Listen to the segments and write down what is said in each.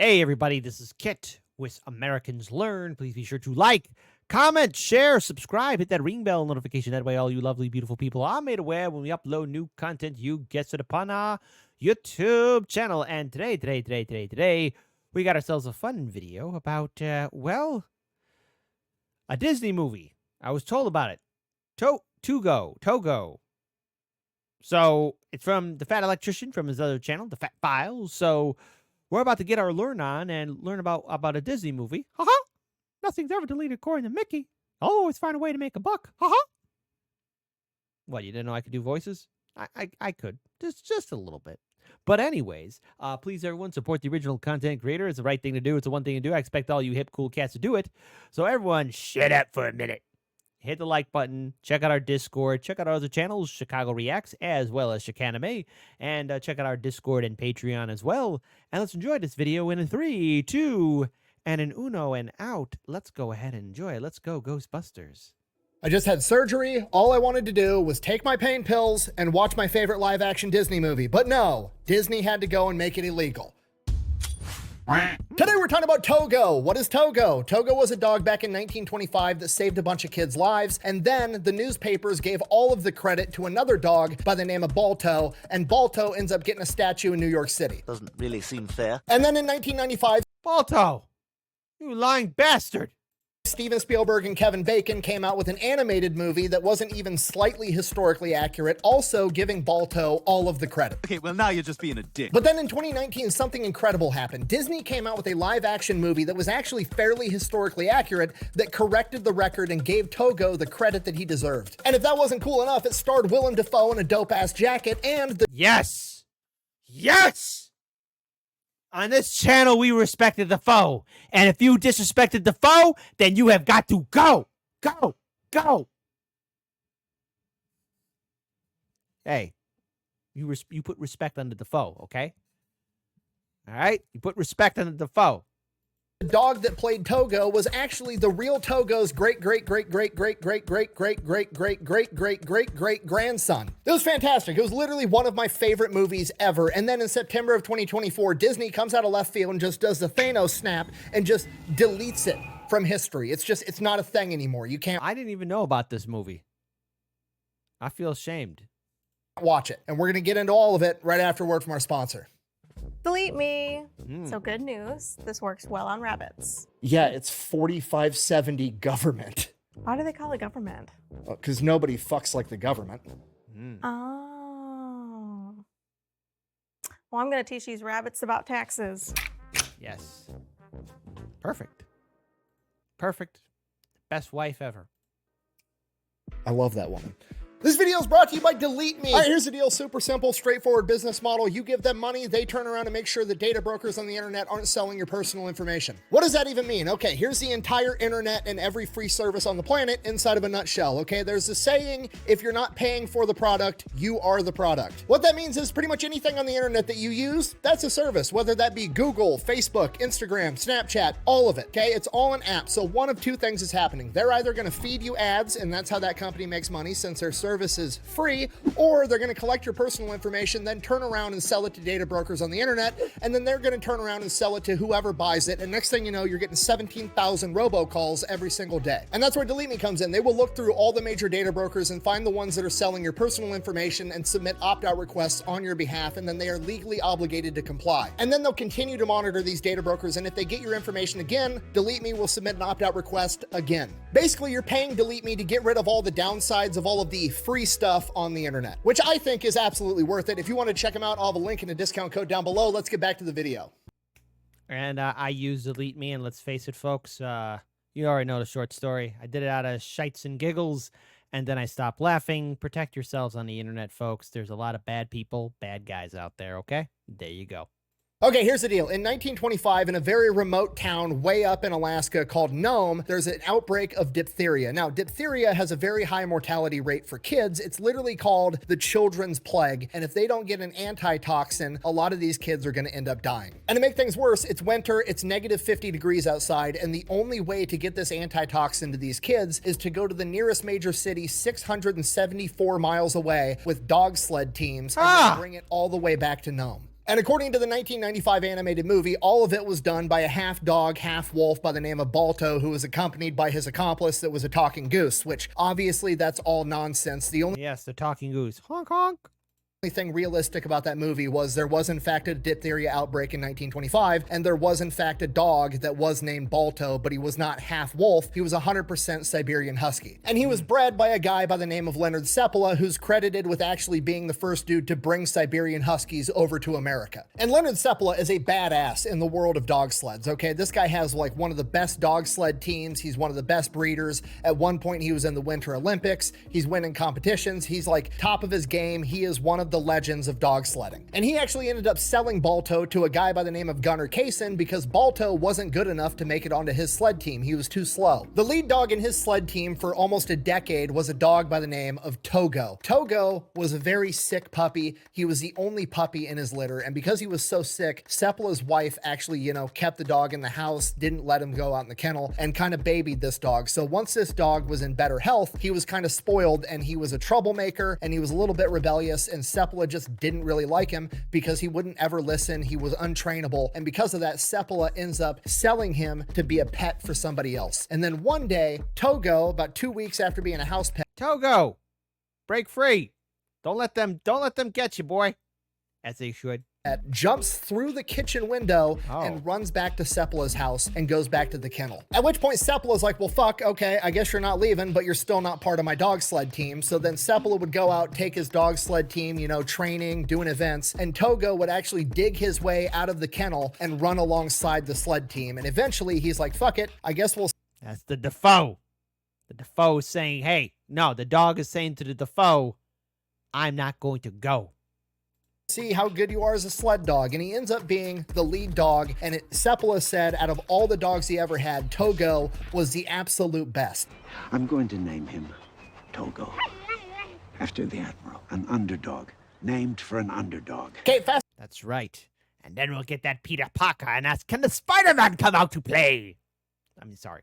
Hey, everybody, this is Kit with Americans Learn. Please be sure to like, comment, share, subscribe, hit that ring bell notification. That way, all you lovely, beautiful people are made aware when we upload new content. You guessed it upon our YouTube channel. And today, we got ourselves a fun video about, well, a Disney movie. I was told about it. Togo. So, it's from the Fat Electrician from his other channel, the Fat Files. So, we're about to get our learn on and learn about a Disney movie. Ha-ha! Nothing's ever deleted according to Mickey. I'll always find a way to make a buck. Ha-ha! What, you didn't know I could do voices? I could. Just a little bit. But anyways, please, everyone, support the original content creator. It's the right thing to do. It's the one thing to do. I expect all you hip, cool cats to do it. So everyone, shut up for a minute. Hit the like button, check out our Discord, check out our other channels, Chicago Reacts, as well as Chicanime, and check out our Discord and Patreon as well. And let's enjoy this video in a 3, 2, and an uno and out. Let's go ahead and enjoy it. Let's go, Ghostbusters. I just had surgery. All I wanted to do was take my pain pills and watch my favorite live-action Disney movie. But no, Disney had to go and make it illegal. Today we're talking about Togo. What is Togo? Togo was a dog back in 1925 that saved a bunch of kids' lives, and then the newspapers gave all of the credit to another dog by the name of Balto, and Balto ends up getting a statue in New York City. Doesn't really seem fair. And then in 1995, Balto, you lying bastard. Steven Spielberg and Kevin Bacon came out with an animated movie that wasn't even slightly historically accurate, also giving Balto all of the credit. Okay, well now you're just being a dick. But then in 2019, something incredible happened. Disney came out with a live-action movie that was actually fairly historically accurate that corrected the record and gave Togo the credit that he deserved. And if that wasn't cool enough, it starred Willem Dafoe in a dope-ass jacket and the— Yes! On this channel, we respected the foe. And if you disrespected the foe, then you have got to go. Go. Hey, you put respect under the foe, okay? All right? You put respect under the foe. The dog that played Togo was actually the real Togo's great-great-great-great-great-great-great-great-great-great-great-great-grandson. It was fantastic. It was literally one of my favorite movies ever. And then in September of 2024, Disney comes out of left field and just does the Thanos snap and just deletes it from history. It's not a thing anymore. You can't I didn't even know about this movie. I feel ashamed. watch it. And we're going to get into all of it right after a word from our sponsor. Delete me. So good news. This works well on rabbits. Yeah, it's 4570 government. Why do they call it government? Because nobody fucks like the government. Oh. Well, I'm going to teach these rabbits about taxes. Yes. Perfect. Best wife ever. I love that woman. This video is brought to you by Delete Me. All right, here's the deal. Super simple, straightforward business model. You give them money, they turn around and make sure the data brokers on the internet aren't selling your personal information. What does that even mean? Okay, here's the entire internet and every free service on the planet inside of a nutshell, okay? There's a saying, if you're not paying for the product, you are the product. What that means is pretty much anything on the internet that you use, that's a service, whether that be Google, Facebook, Instagram, Snapchat, all of it, okay? It's all an app. So one of two things is happening. They're either gonna feed you ads, and that's how that company makes money since their service is free, or they're going to collect your personal information, then turn around and sell it to data brokers on the internet, and then they're going to turn around and sell it to whoever buys it, and next thing you know, you're getting 17,000 robocalls every single day. And that's where Delete Me comes in. They will look through all the major data brokers and find the ones that are selling your personal information and submit opt-out requests on your behalf, and then they are legally obligated to comply. And then they'll continue to monitor these data brokers, and if they get your information again, Delete Me will submit an opt-out request again. Basically, you're paying Delete Me to get rid of all the downsides of all of the free stuff on the internet, which I think is absolutely worth it. If you want to check them out, I'll have a link and a discount code down below. Let's get back to the video. And I use Delete Me, and let's face it, folks, you already know the short story. I did it out of shites and giggles, and then I stopped laughing. Protect yourselves on the internet, folks. There's a lot of bad people, bad guys out there, okay? There you go. Okay, here's the deal. In 1925, in a very remote town way up in Alaska called Nome, there's an outbreak of diphtheria. Now, diphtheria has a very high mortality rate for kids. It's literally called the children's plague. And if they don't get an antitoxin, a lot of these kids are going to end up dying. And to make things worse, it's winter, it's negative 50 degrees outside, and the only way to get this antitoxin to these kids is to go to the nearest major city 674 miles away with dog sled teams and then bring it all the way back to Nome. And according to the 1995 animated movie, all of it was done by a half dog, half wolf by the name of Balto, who was accompanied by his accomplice that was a talking goose, which obviously that's all nonsense. The only Yes, the talking goose. Honk honk. thing realistic about that movie was there was in fact a diphtheria outbreak in 1925, and there was in fact a dog that was named Balto, but he was not half wolf. He was 100% Siberian Husky. And he was bred by a guy by the name of Leonard Seppala, who's credited with actually being the first dude to bring Siberian Huskies over to America. And Leonard Seppala is a badass in the world of dog sleds, okay? This guy has like one of the best dog sled teams. He's one of the best breeders. At one point, he was in the Winter Olympics. He's winning competitions. He's like top of his game. He is one of the legends of dog sledding. And he actually ended up selling Balto to a guy by the name of Gunnar Kaysen because Balto wasn't good enough to make it onto his sled team. He was too slow. The lead dog in his sled team for almost a decade was a dog by the name of Togo. Togo was a very sick puppy. He was the only puppy in his litter, and because he was so sick, Seppala's wife actually, kept the dog in the house, didn't let him go out in the kennel, and kind of babied this dog. So once this dog was in better health, he was kind of spoiled, and he was a troublemaker, and he was a little bit rebellious, and Seppala just didn't really like him because he wouldn't ever listen. He was untrainable, and because of that, Seppala ends up selling him to be a pet for somebody else. And then one day, Togo, about 2 weeks after being a house pet, Togo, break free. Don't let them get you, boy. As they should. jumps through the kitchen window and runs back to Seppala's house and goes back to the kennel. At which point Seppala's like, well, fuck, okay, I guess you're not leaving, but you're still not part of my dog sled team. So then Seppala would go out, take his dog sled team, training, doing events, and Togo would actually dig his way out of the kennel and run alongside the sled team. And eventually he's like, fuck it, I guess we'll... That's the Defoe. The Defoe is saying, hey, no, the dog is saying to the Defoe, I'm not going to go. See how good you are as a sled dog. And he ends up being the lead dog. And Seppala said out of all the dogs he ever had, Togo was the absolute best. I'm going to name him Togo, after the Admiral, an underdog, named for an underdog. Okay, fast. That's right. And then we'll get that Peter Parker and ask, can the Spider-Man come out to play? Sorry.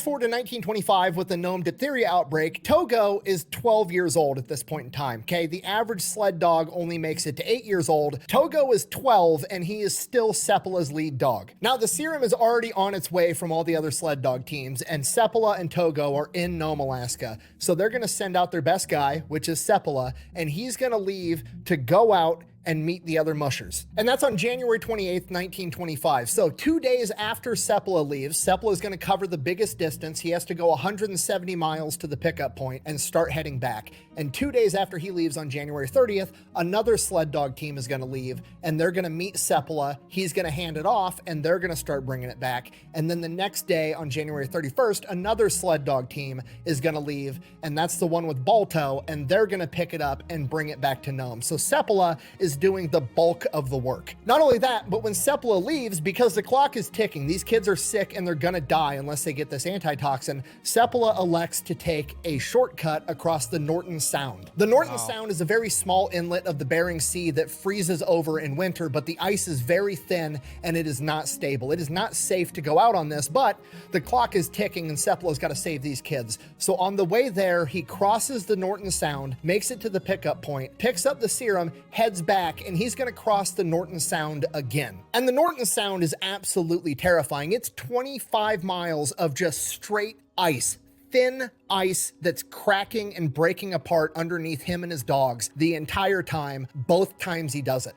Forward to 1925 with the gnome diphtheria outbreak. Togo is 12 years old at this point in time. Okay, the average sled dog only makes it to 8 years old. Togo is 12 and he is still Seppala's lead dog. Now the serum is already on its way from all the other sled dog teams, and Seppala and Togo are in Nome, Alaska. So they're gonna send out their best guy, which is Seppala, and he's gonna leave to go out and meet the other mushers. And that's on January 28th, 1925. So 2 days after Seppala leaves, Seppala is gonna cover the biggest distance. He has to go 170 miles to the pickup point and start heading back. And 2 days after he leaves on January 30th, another sled dog team is gonna leave and they're gonna meet Seppala. He's gonna hand it off and they're gonna start bringing it back. And then the next day on January 31st, another sled dog team is gonna leave, and that's the one with Balto, and they're gonna pick it up and bring it back to Nome. So Seppala is doing the bulk of the work. Not only that, but when Seppala leaves, because the clock is ticking, these kids are sick and they're gonna die unless they get this antitoxin, Seppala elects to take a shortcut across the Norton Sound. The Norton Sound is a very small inlet of the Bering Sea that freezes over in winter, but the ice is very thin and it is not stable. It is not safe to go out on this, but the clock is ticking and Seppala's got to save these kids. So on the way there, he crosses the Norton Sound, makes it to the pickup point, picks up the serum, heads back, and he's going to cross the Norton Sound again. And the Norton Sound is absolutely terrifying. It's 25 miles of just straight ice. Thin ice that's cracking and breaking apart underneath him and his dogs the entire time, both times he does it.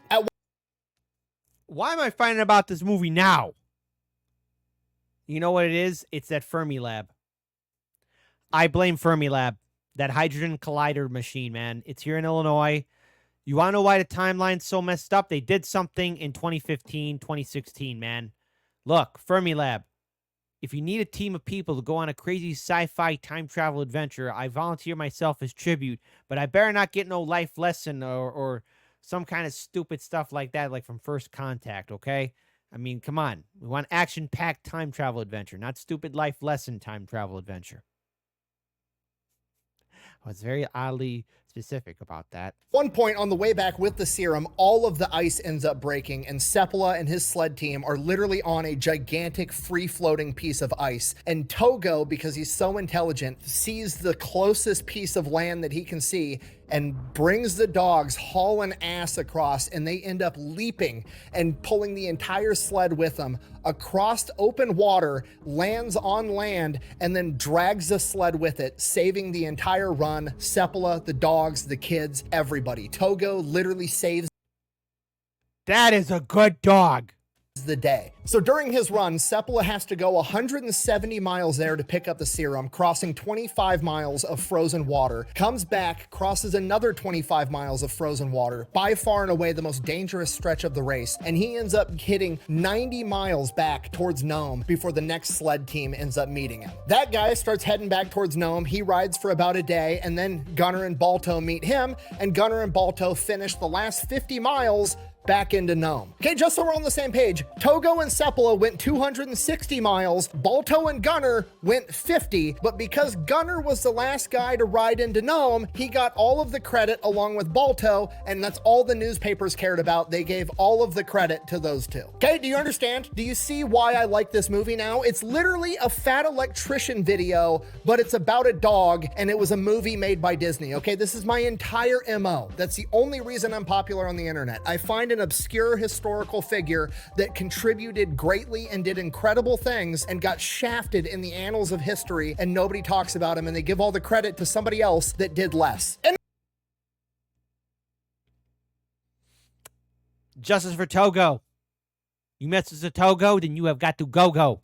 Why am I finding about this movie now? You know what it is? It's that Fermilab. I blame Fermilab. That hydrogen collider machine, man. It's here in Illinois. You want to know why the timeline's so messed up? They did something in 2015, 2016, man. Look, Fermilab. If you need a team of people to go on a crazy sci-fi time travel adventure, I volunteer myself as tribute, but I better not get no life lesson or some kind of stupid stuff like that, like from First Contact, okay? I mean, come on. We want action-packed time travel adventure, not stupid life lesson time travel adventure. I was very oddly specific about that. One point on the way back with the serum, all of the ice ends up breaking, and Seppala and his sled team are literally on a gigantic free-floating piece of ice. And Togo, because he's so intelligent, sees the closest piece of land that he can see and brings the dogs hauling ass across, and they end up leaping and pulling the entire sled with them across open water, lands on land, and then drags the sled with it, saving the entire run. Seppala, the dogs, the kids, everybody. Togo literally saves That is a good dog. the day. So during his run, Seppala has to go 170 miles there to pick up the serum, crossing 25 miles of frozen water, comes back, crosses another 25 miles of frozen water, by far and away the most dangerous stretch of the race, and he ends up hitting 90 miles back towards Nome before the next sled team ends up meeting him. That guy starts heading back towards Nome. He rides for about a day, and then Gunnar and Balto meet him, and Gunnar and Balto finish the last 50 miles back into Nome. Okay, just so we're on the same page, Togo and Seppala went 260 miles, Balto and Gunnar went 50, but because Gunnar was the last guy to ride into Nome, he got all of the credit along with Balto, and that's all the newspapers cared about. They gave all of the credit to those two. Okay, do you understand? Do you see why I like this movie now? It's literally a Fat Electrician video, but it's about a dog, and it was a movie made by Disney. Okay, this is my entire MO. That's the only reason I'm popular on the internet. I find an obscure historical figure that contributed greatly and did incredible things and got shafted in the annals of history, and nobody talks about him, and they give all the credit to somebody else that did less. And Justice for Togo. You mess with Togo, then you have got to go.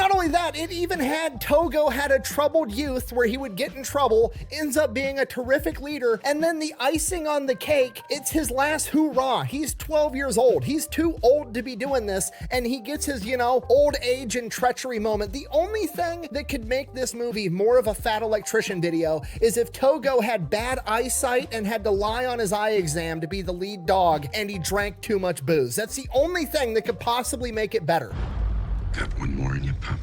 not only that, it even had Togo had a troubled youth where he would get in trouble, ends up being a terrific leader, and then the icing on the cake, it's his last hoorah. He's 12 years old. He's too old to be doing this, and he gets his, old age and treachery moment. The only thing that could make this movie more of a Fat Electrician video is if Togo had bad eyesight and had to lie on his eye exam to be the lead dog, and he drank too much booze. That's the only thing that could possibly make it better. Got one more in you, pup.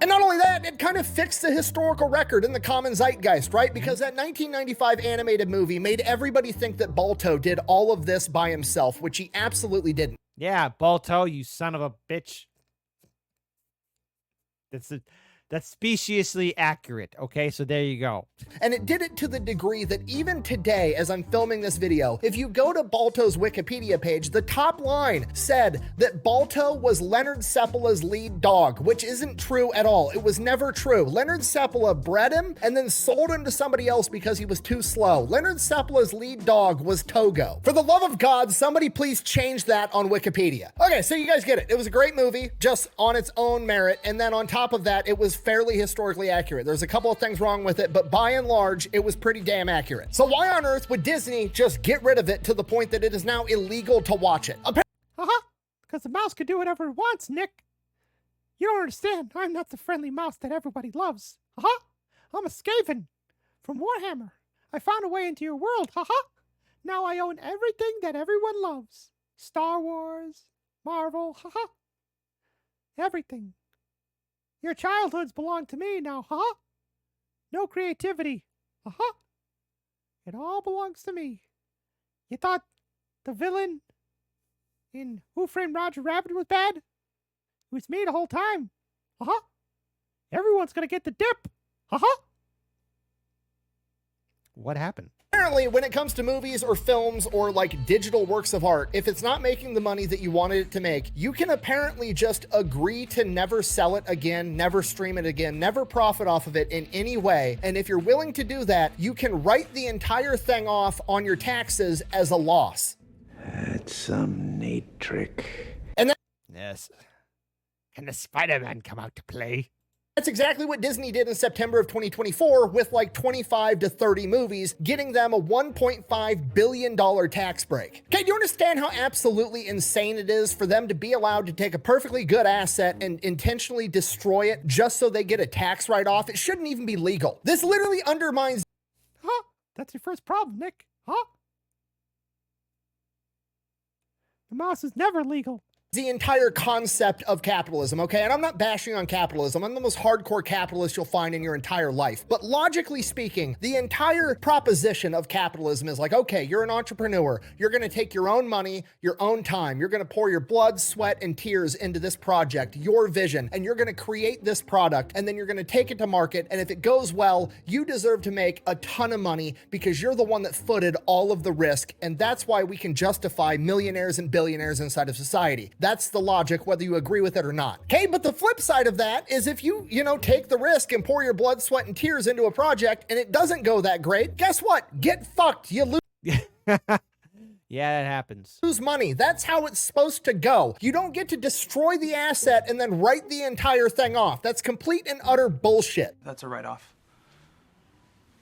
And not only that, it kind of fixed the historical record in the common zeitgeist, right? Because that 1995 animated movie made everybody think that Balto did all of this by himself, which he absolutely didn't. Yeah, Balto, you son of a bitch. That's speciously accurate. Okay, so there you go. And it did it to the degree that even today, as I'm filming this video, if you go to Balto's Wikipedia page, the top line said that Balto was Leonard Seppala's lead dog, which isn't true at all. It was never true. Leonard Seppala bred him and then sold him to somebody else because he was too slow. Leonard Seppala's lead dog was Togo. For the love of God, somebody please change that on Wikipedia. Okay, so you guys get it. It was a great movie, just on its own merit. And then on top of that, it was fairly historically accurate. There's a couple of things wrong with it, but by and large, it was pretty damn accurate. So why on earth would Disney just get rid of it to the point that it is now illegal to watch it? Because the mouse can do whatever it wants, Nick. You don't understand. I'm not the friendly mouse that everybody loves. I'm a Skaven from Warhammer. I found a way into your world. Now I own everything that everyone loves. Star Wars, Marvel, everything. Your childhoods belong to me now, No creativity, It all belongs to me. You thought the villain in Who Framed Roger Rabbit was bad? It was me the whole time. Everyone's gonna get the dip. What happened? Apparently, when it comes to movies or films or like digital works of art, if it's not making the money that you wanted it to make, you can apparently just agree to never sell it again, never stream it again, never profit off of it in any way. And if you're willing to do that, you can write the entire thing off on your taxes as a loss. That's some neat trick. Yes. Can the Spider-Man come out to play? That's exactly what Disney did in September of 2024 with like 25 to 30 movies, getting them a $1.5 billion tax break. Okay, do you understand how absolutely insane it is for them to be allowed to take a perfectly good asset and intentionally destroy it just so they get a tax write-off? It shouldn't even be legal. This literally undermines... That's your first problem, Nick. The mouse is never legal. the entire concept of capitalism, okay? And I'm not bashing on capitalism. I'm the most hardcore capitalist you'll find in your entire life. But logically speaking, the entire proposition of capitalism is like, okay, you're an entrepreneur. You're gonna take your own money, your own time. You're gonna pour your blood, sweat, and tears into this project, your vision, and you're gonna create this product, and then you're gonna take it to market. And if it goes well, you deserve to make a ton of money because you're the one that footed all of the risk. And that's why we can justify millionaires and billionaires inside of society. That's the logic, whether you agree with it or not. Okay, but the flip side of that is if you take the risk and pour your blood, sweat, and tears into a project and it doesn't go that great, guess what? Get fucked. You lose. Yeah, that happens. Lose money. That's how it's supposed to go. You don't get to destroy the asset and then write the entire thing off. That's complete and utter bullshit. That's a write-off.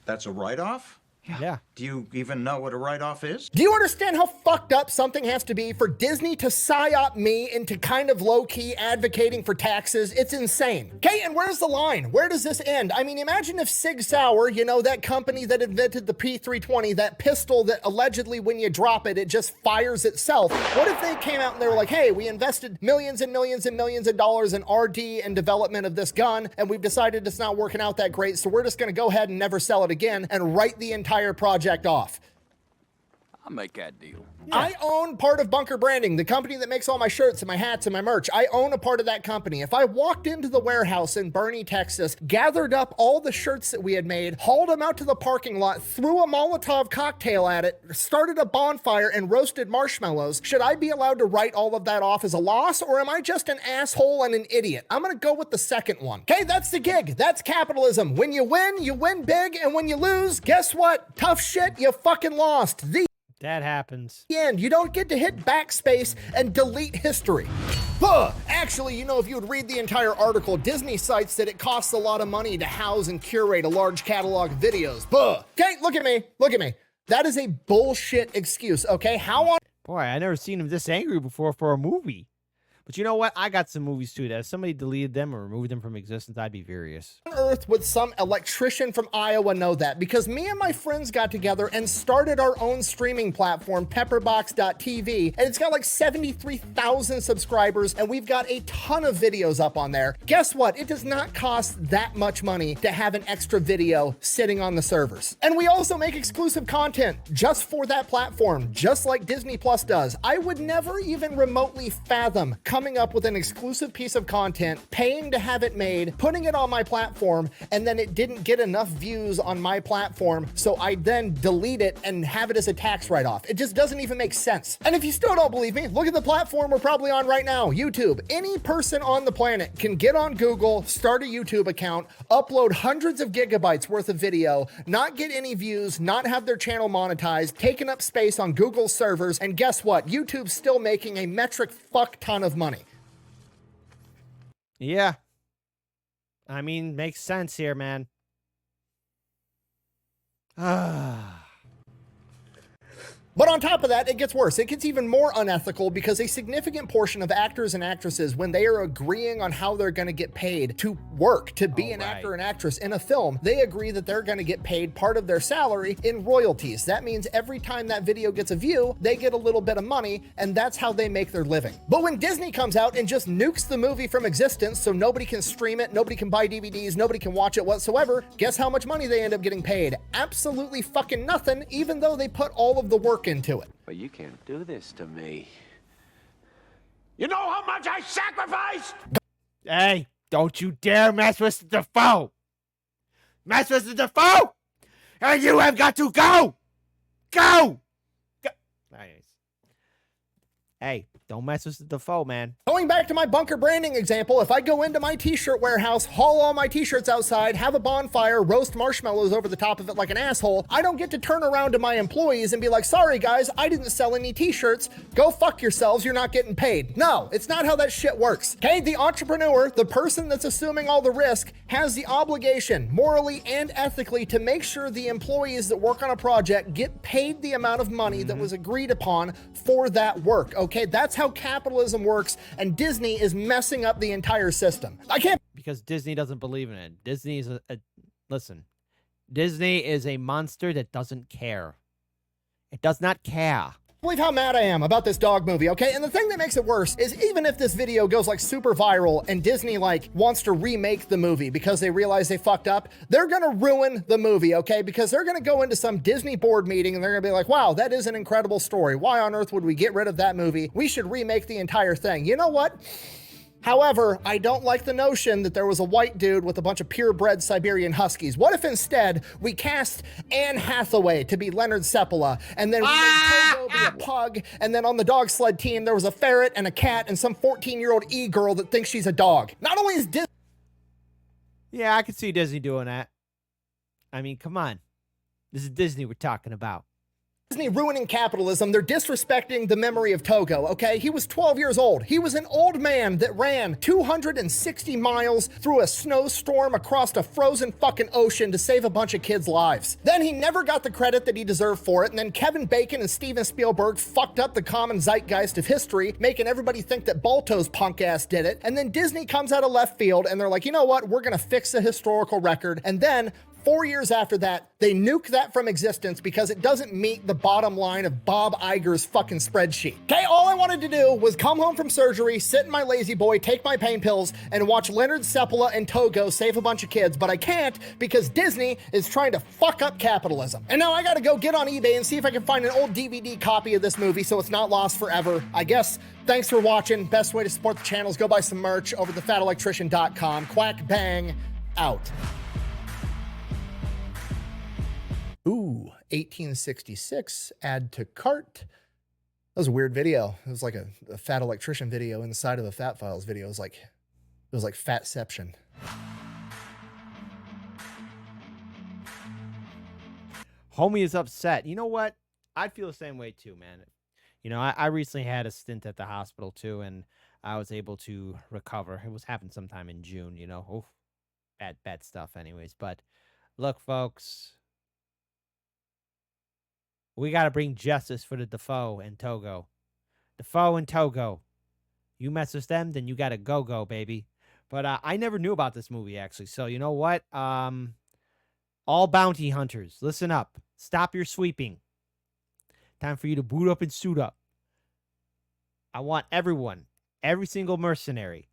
That's a write-off? Yeah. Do you even know what a write-off is? Do you understand how fucked up something has to be for Disney to psyop me into kind of low-key advocating for taxes? It's insane. Okay, and where's the line? Where does this end? I mean, imagine if Sig Sauer, that company that invented the P320, that pistol that allegedly when you drop it, it just fires itself. What if they came out and they were like, hey, we invested millions and millions and millions of dollars in R&D and development of this gun, and we've decided it's not working out that great, so we're just gonna go ahead and never sell it again and write the entire project off. I'll make that deal. Yeah. I own part of Bunker Branding, the company that makes all my shirts and my hats and my merch. I own a part of that company. If I walked into the warehouse in Bernie, Texas, gathered up all the shirts that we had made, hauled them out to the parking lot, threw a Molotov cocktail at it, started a bonfire, and roasted marshmallows, should I be allowed to write all of that off as a loss, or am I just an asshole and an idiot? I'm gonna go with the second one. Okay, that's the gig. That's capitalism. When you win big, and when you lose, guess what? Tough shit, you fucking lost. That happens. And you don't get to hit backspace and delete history. Actually, if you would read the entire article, Disney cites that it costs a lot of money to house and curate a large catalog of videos. Okay, look at me. That is a bullshit excuse, okay? Boy, I never seen him this angry before for a movie. But you know what? I got some movies too that if somebody deleted them or removed them from existence, I'd be furious. On earth would some electrician from Iowa know that? Because me and my friends got together and started our own streaming platform, pepperbox.tv, and it's got like 73,000 subscribers, and we've got a ton of videos up on there. Guess what? It does not cost that much money to have an extra video sitting on the servers. And we also make exclusive content just for that platform, just like Disney Plus does. I would never even remotely fathom coming up with an exclusive piece of content, paying to have it made, putting it on my platform, and then it didn't get enough views on my platform, so I then delete it and have it as a tax write-off. It just doesn't even make sense. And if you still don't believe me, look at the platform we're probably on right now, YouTube. Any person on the planet can get on Google, start a YouTube account, upload hundreds of gigabytes worth of video, not get any views, not have their channel monetized, taking up space on Google's servers, and guess what? YouTube's still making a metric fuck ton of money. Yeah. I mean, makes sense here, man. But on top of that, it gets worse. It gets even more unethical because a significant portion of actors and actresses, when they are agreeing on how they're going to get paid to work, to be an actor and actress in a film, they agree that they're going to get paid part of their salary in royalties. That means every time that video gets a view, they get a little bit of money, and that's how they make their living. But when Disney comes out and just nukes the movie from existence so nobody can stream it, nobody can buy DVDs, nobody can watch it whatsoever, guess how much money they end up getting paid? Absolutely fucking nothing, even though they put all of the work into it. But you can't do this to me. You know how much I sacrificed? Hey, don't you dare mess with the Defoe! Mess with the Defoe! And you have got to go! Go! Nice. Hey, don't mess with the Defoe, man. Going back to my Bunker Branding example, if I go into my t-shirt warehouse, haul all my t-shirts outside, have a bonfire, roast marshmallows over the top of it like an asshole, I don't get to turn around to my employees and be like, sorry guys, I didn't sell any t-shirts. Go fuck yourselves, you're not getting paid. No, it's not how that shit works. Okay, the entrepreneur, the person that's assuming all the risk, has the obligation, morally and ethically, to make sure the employees that work on a project get paid the amount of money that was agreed upon for that work. Okay, that's how capitalism works, and Disney is messing up the entire system. I can't... Because Disney doesn't believe in it. Disney is listen, Disney is a monster that doesn't care. It does not care. believe how mad I am about this dog movie, okay? And the thing that makes it worse is even if this video goes like super viral and Disney like wants to remake the movie because they realize they fucked up, they're gonna ruin the movie, okay? Because they're gonna go into some Disney board meeting and they're gonna be like, wow, that is an incredible story. Why on earth would we get rid of that movie? We should remake the entire thing. You know what? However, I don't like the notion that there was a white dude with a bunch of purebred Siberian Huskies. What if instead we cast Anne Hathaway to be Leonard Seppala, and then we made Togo be a pug, and then on the dog sled team there was a ferret and a cat and some 14-year-old e-girl that thinks she's a dog. Not only is Disney... Yeah, I could see Disney doing that. I mean, come on. This is Disney we're talking about. Disney ruining capitalism, they're disrespecting the memory of Togo, okay? He was 12 years old. He was an old man that ran 260 miles through a snowstorm across a frozen fucking ocean to save a bunch of kids' lives. Then he never got the credit that he deserved for it, and then Kevin Bacon and Steven Spielberg fucked up the common zeitgeist of history, making everybody think that Balto's punk ass did it, and then Disney comes out of left field and they're like, you know what? We're gonna fix the historical record, and then 4 years after that, they nuke that from existence because it doesn't meet the bottom line of Bob Iger's fucking spreadsheet. Okay, all I wanted to do was come home from surgery, sit in my lazy boy, take my pain pills, and watch Leonard Seppala and Togo save a bunch of kids, but I can't because Disney is trying to fuck up capitalism. And now I gotta go get on eBay and see if I can find an old DVD copy of this movie so it's not lost forever. I guess, thanks for watching. Best way to support the channel is go buy some merch over at thefatelectrician.com. Quack bang, out. Ooh, 1866, add to cart. That was a weird video. It was like a Fat Electrician video inside of a Fat Files video. It was like Fatception. Homie is upset. You know what? I'd feel the same way too, man. You know, I recently had a stint at the hospital too, and I was able to recover. It was happened sometime in June, you know. Oof, bad stuff anyways. But look, folks, we got to bring justice for the Defoe and Togo. Defoe and Togo. You mess with them, then you got to go, baby. But I never knew about this movie, actually. So you know what? All bounty hunters, listen up. Stop your sweeping. Time for you to boot up and suit up. I want everyone, every single mercenary,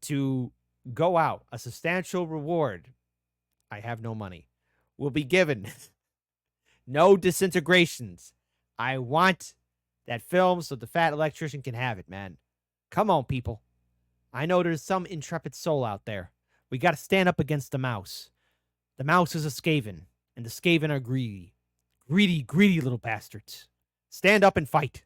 to go out. A substantial reward. I have no money. Will be given. No disintegrations. I want that film so the Fat Electrician can have it, man. Come on, people. I know there's some intrepid soul out there. We got to stand up against the mouse. The mouse is a Skaven, and the Skaven are greedy. Greedy little bastards. Stand up and fight.